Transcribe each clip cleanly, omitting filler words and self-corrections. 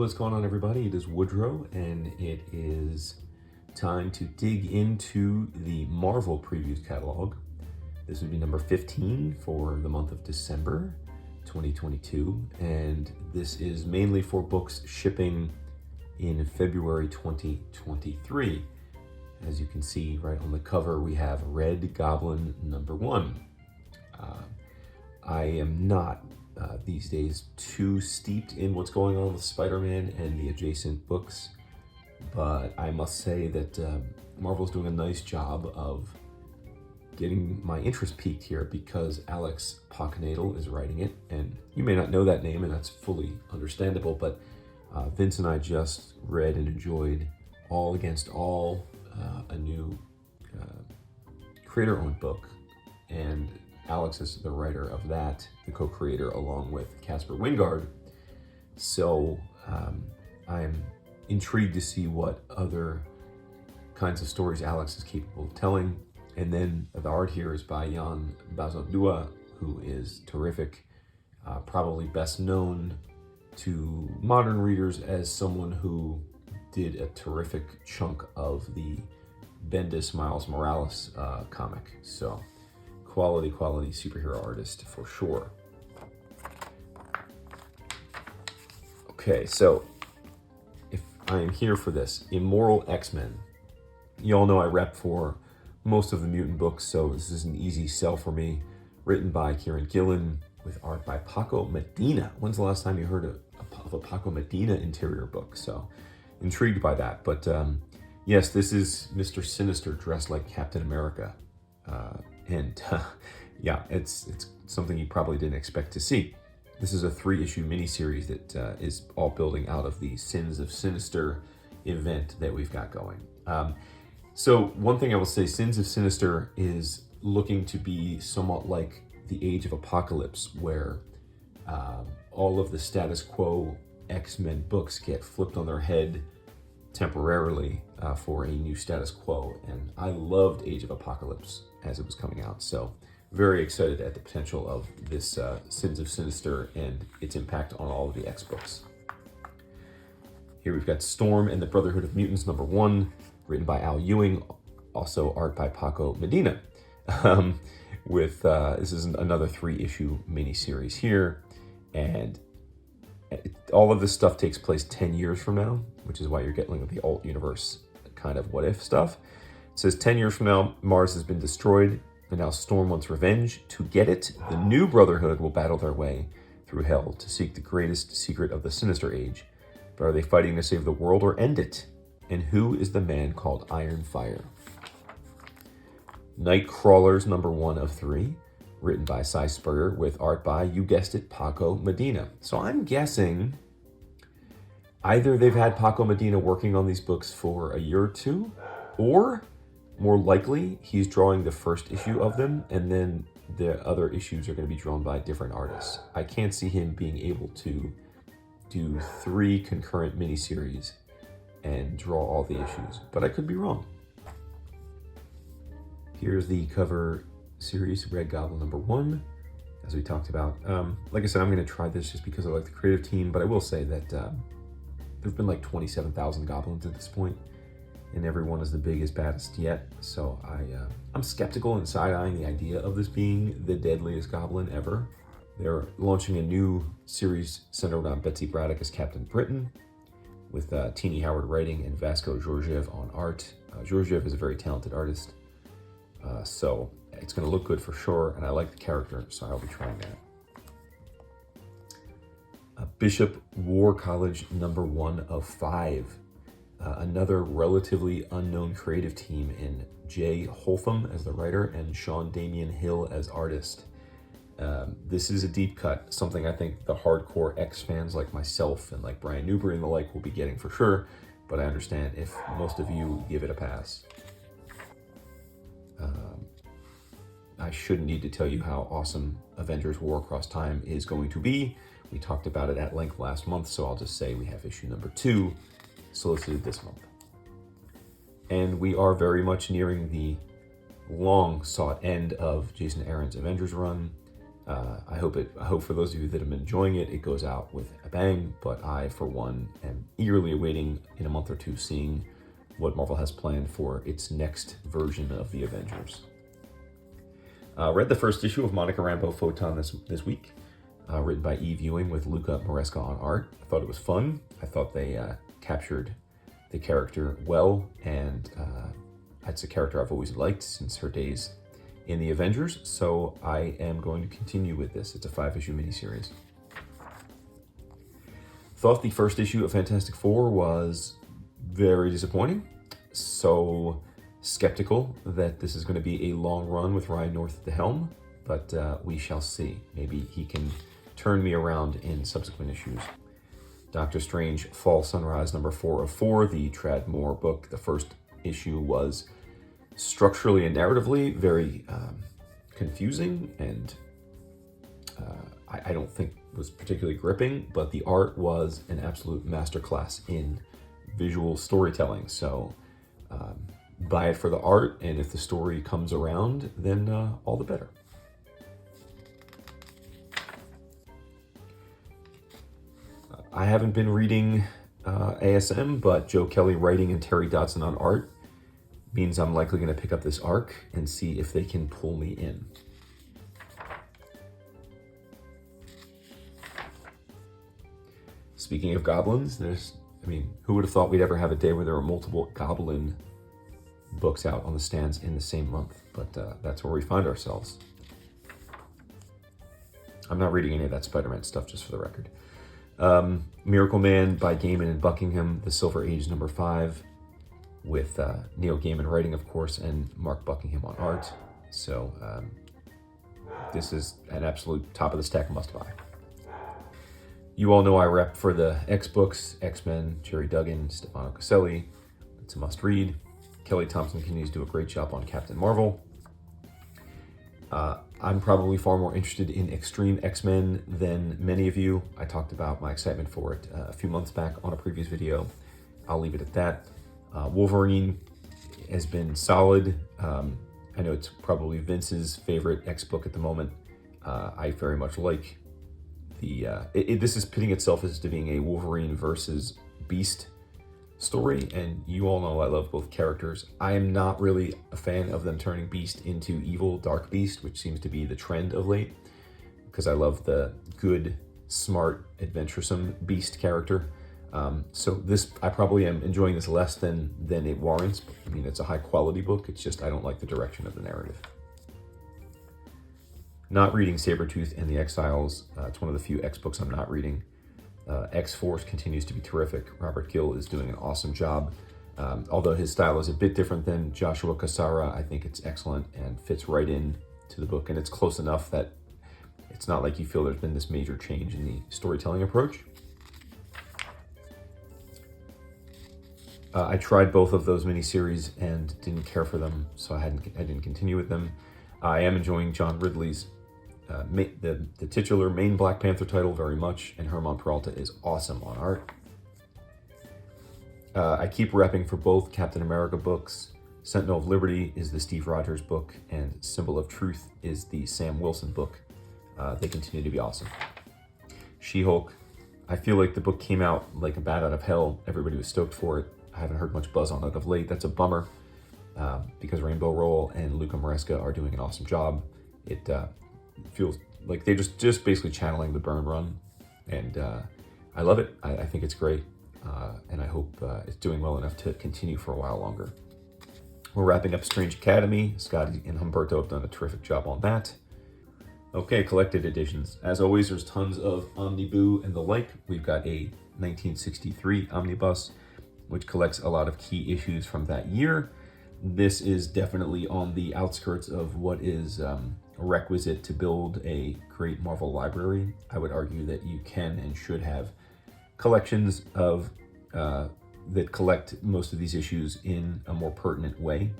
What's going on, everybody? It is Woodrow, and it is time to dig into the Marvel Previews catalog. This would be number 15 for the month of December 2022, and this is mainly for books shipping in February 2023. As you can see right on the cover, we have Red Goblin number 1. I am not these days too steeped in what's going on with Spider-Man and the adjacent books, but I must say that Marvel's doing a nice job of getting my interest peaked here because Alex Pocknadel is writing it, and you may not know that name, and that's fully understandable, but Vince and I just read and enjoyed All Against All, a new creator-owned book, and Alex is the writer of that, the co-creator, along with Casper Wingard. So I'm intrigued to see what other kinds of stories Alex is capable of telling. And then the art here is by Jan Bazaldua, who is terrific, probably best known to modern readers as someone who did a terrific chunk of the Bendis Miles Morales comic. So quality superhero artist for sure. Okay, so if I am here for this, Immoral X-Men. You all know I rep for most of the mutant books, so this is an easy sell for me. Written by Kieran Gillen with art by Paco Medina. When's the last time you heard of a Paco Medina interior book? So intrigued by that. But yes, this is Mr. Sinister dressed like Captain America. Yeah, it's something you probably didn't expect to see. This is a 3-issue miniseries that is all building out of the Sins of Sinister event that we've got going. So one thing I will say, Sins of Sinister is looking to be somewhat like the Age of Apocalypse, where all of the status quo X-Men books get flipped on their head temporarily for a new status quo. And I loved Age of Apocalypse as it was coming out. So very excited at the potential of this Sins of Sinister and its impact on all of the X books. Here we've got Storm and the Brotherhood of Mutants number 1, written by Al Ewing, also art by Paco Medina. This is another 3-issue miniseries here, and all of this stuff takes place 10 years from now, which is why you're getting the alt universe kind of what if stuff. It says 10 years from now, Mars has been destroyed, and now Storm wants revenge. To get it, the new Brotherhood will battle their way through hell to seek the greatest secret of the Sinister Age. But are they fighting to save the world or end it? And who is the man called Iron Fire? Night Crawlers number 1 of 3, written by Cy Spurrier with art by, you guessed it, Paco Medina. So I'm guessing either they've had Paco Medina working on these books for a year or two, or more likely he's drawing the first issue of them and then the other issues are going to be drawn by different artists. I can't see him being able to do 3 concurrent miniseries and draw all the issues, but I could be wrong. Here's the cover series, Red Goblin number 1, as we talked about. Like I said, I'm going to try this just because I like the creative team, but I will say that there've been like 27,000 goblins at this point, and every one is the biggest, baddest yet. So I'm skeptical and side-eyeing the idea of this being the deadliest goblin ever. They're launching a new series centered around Betsy Braddock as Captain Britain, with Teenie Howard writing and Vasco Georgiev on art. Georgiev is a very talented artist, so it's going to look good for sure, and I like the character, so I'll be trying that. Bishop War College number 1 of 5. Another relatively unknown creative team in Jay Holtham as the writer and Sean Damian Hill as artist. This is a deep cut, something I think the hardcore X fans like myself and like Brian Newbury and the like will be getting for sure, but I understand if most of you give it a pass. I shouldn't need to tell you how awesome Avengers War Across Time is going to be. We talked about it at length last month, so I'll just say we have issue number 2 solicited this month. And we are very much nearing the long sought end of Jason Aaron's Avengers run. I hope for those of you that have been enjoying it, it goes out with a bang. But I, for one, am eagerly awaiting in a month or two seeing what Marvel has planned for its next version of the Avengers. Read the first issue of Monica Rambeau Photon this week, written by Eve Ewing with Luca Maresca on art. I thought it was fun. I thought they captured the character well, and that's a character I've always liked since her days in the Avengers, so I am going to continue with this. It's a 5-issue miniseries. Thought the first issue of Fantastic Four was very disappointing, so skeptical that this is going to be a long run with Ryan North at the helm, but we shall see. Maybe he can turn me around in subsequent issues. Doctor Strange Fall Sunrise number 4 of 4, the Tradd Moore book. The first issue was structurally and narratively very confusing, and I don't think was particularly gripping, but the art was an absolute masterclass in visual storytelling. So buy it for the art, and if the story comes around, then all the better. I haven't been reading ASM, but Joe Kelly writing and Terry Dodson on art means I'm likely going to pick up this arc and see if they can pull me in. Speaking of goblins, who would have thought we'd ever have a day where there were multiple Goblin books out on the stands in the same month? But that's where we find ourselves. I'm not reading any of that Spider-Man stuff, just for the record. Miracle Man by Gaiman and Buckingham, The Silver Age number 5, with Neil Gaiman writing, of course, and Mark Buckingham on art. So this is an absolute top of the stack must-buy. You all know I rep for the X books, X-Men, Jerry Duggan, Stefano Caselli. It's a must-read. Kelly Thompson continues to do a great job on Captain Marvel. I'm probably far more interested in Extreme X-Men than many of you. I talked about my excitement for it a few months back on a previous video. I'll leave it at that. Wolverine has been solid. I know it's probably Vince's favorite X book at the moment. I very much like this is pitting itself as to being a Wolverine versus Beast story, and you all know I love both characters. I am not really a fan of them turning Beast into evil Dark Beast, which seems to be the trend of late, because I love the good, smart, adventuresome Beast character. So this, I probably am enjoying this less than it warrants. I mean, it's a high quality book. It's just I don't like the direction of the narrative. Not reading Sabretooth and the Exiles. It's one of the few X books I'm not reading. X-Force continues to be terrific. Robert Gill is doing an awesome job. Although his style is a bit different than Joshua Cassara, I think it's excellent and fits right in to the book. And it's close enough that it's not like you feel there's been this major change in the storytelling approach. I tried both of those miniseries and didn't care for them, so I didn't continue with them. I am enjoying John Ridley's the titular main Black Panther title very much, and Herman Peralta is awesome on art. I keep repping for both Captain America books. Sentinel of Liberty is the Steve Rogers book, and Symbol of Truth is the Sam Wilson book. They continue to be awesome. She-Hulk, I feel like the book came out like a bat out of hell. Everybody was stoked for it. I haven't heard much buzz on it of late. That's a bummer, because Rainbow Rowell and Luca Maresca are doing an awesome job. It feels like they're just basically channeling the Byrne run, and I love it. I think it's great, and I hope it's doing well enough to continue for a while longer. We're wrapping up Strange Academy. Scotty and Humberto have done a terrific job on that. Okay, collected editions. As always, there's tons of Omniboo and the like. We've got a 1963 omnibus, which collects a lot of key issues from that year. This is definitely on the outskirts of what is requisite to build a great Marvel library. I would argue that you can and should have collections of that collect most of these issues in a more pertinent way,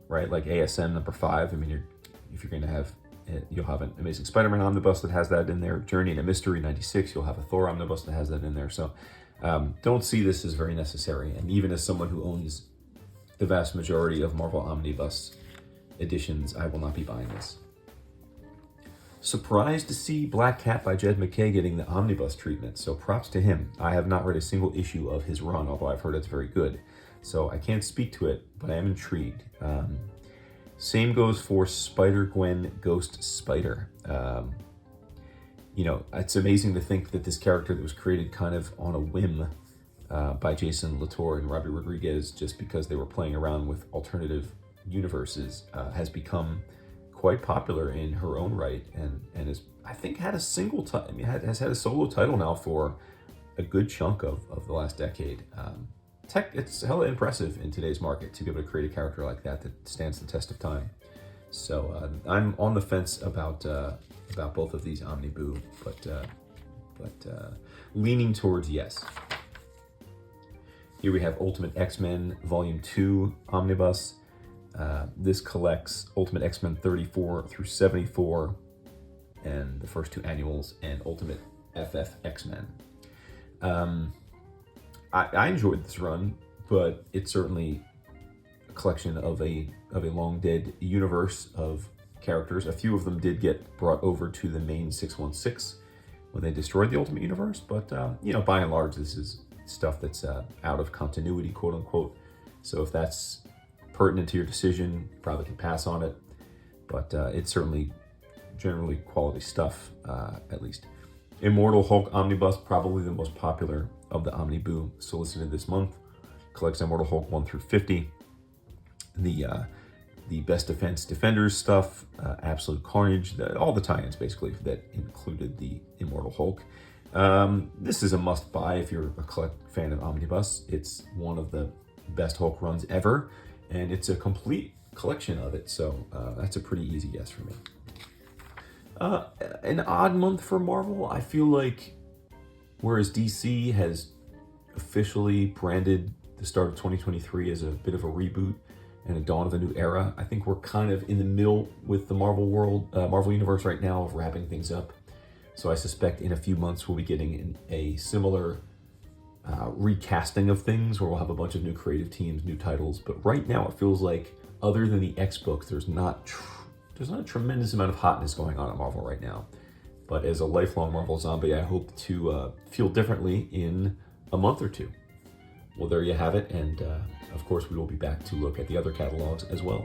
right? Like ASM number 5. I mean, if you're going to have, you'll have an Amazing Spider-Man omnibus that has that in there. Journey into Mystery 96, you'll have a Thor omnibus that has that in there. So don't see this as very necessary. And even as someone who owns the vast majority of Marvel omnibus editions, I will not be buying this. Surprised to see Black Cat by Jed MacKay getting the omnibus treatment, so props to him. I have not read a single issue of his run, although I've heard it's very good. So I can't speak to it, but I am intrigued. Same goes for Spider-Gwen Ghost Spider. You know, it's amazing to think that this character that was created kind of on a whim by Jason Latour and Robbie Rodriguez, just because they were playing around with alternative universes, has become quite popular in her own right, and has, I think, had a has had a solo title now for a good chunk of the last decade. It's hella impressive in today's market to be able to create a character like that stands the test of time. So I'm on the fence about both of these Omniboo, but leaning towards yes. Here we have Ultimate X-Men Volume 2 Omnibus. This collects Ultimate X-Men 34 through 74 and the first two annuals, and Ultimate FF X-Men. I enjoyed this run, but it's certainly a collection of a long dead universe of characters. A few of them did get brought over to the main 616 when they destroyed the Ultimate Universe, but you know, by and large, this is stuff that's out of continuity, quote unquote. So if that's pertinent to your decision, probably can pass on it, but it's certainly generally quality stuff, at least. Immortal Hulk Omnibus, probably the most popular of the Omniboo solicited this month, collects Immortal Hulk 1 through 50. The Best Defense Defenders stuff, Absolute Carnage, all the tie-ins basically that included the Immortal Hulk. This is a must-buy if you're a fan of Omnibus. It's one of the best Hulk runs ever, and it's a complete collection of it, so that's a pretty easy yes for me. An odd month for Marvel. I feel like whereas DC has officially branded the start of 2023 as a bit of a reboot and a dawn of a new era, I think we're kind of in the middle with the Marvel Universe right now of wrapping things up. So I suspect in a few months we'll be getting a similar recasting of things where we'll have a bunch of new creative teams, new titles. But right now it feels like, other than the X books, there's not a tremendous amount of hotness going on at Marvel right now. But as a lifelong Marvel zombie, I hope to feel differently in a month or two. Well, there you have it. And of course, we will be back to look at the other catalogs as well.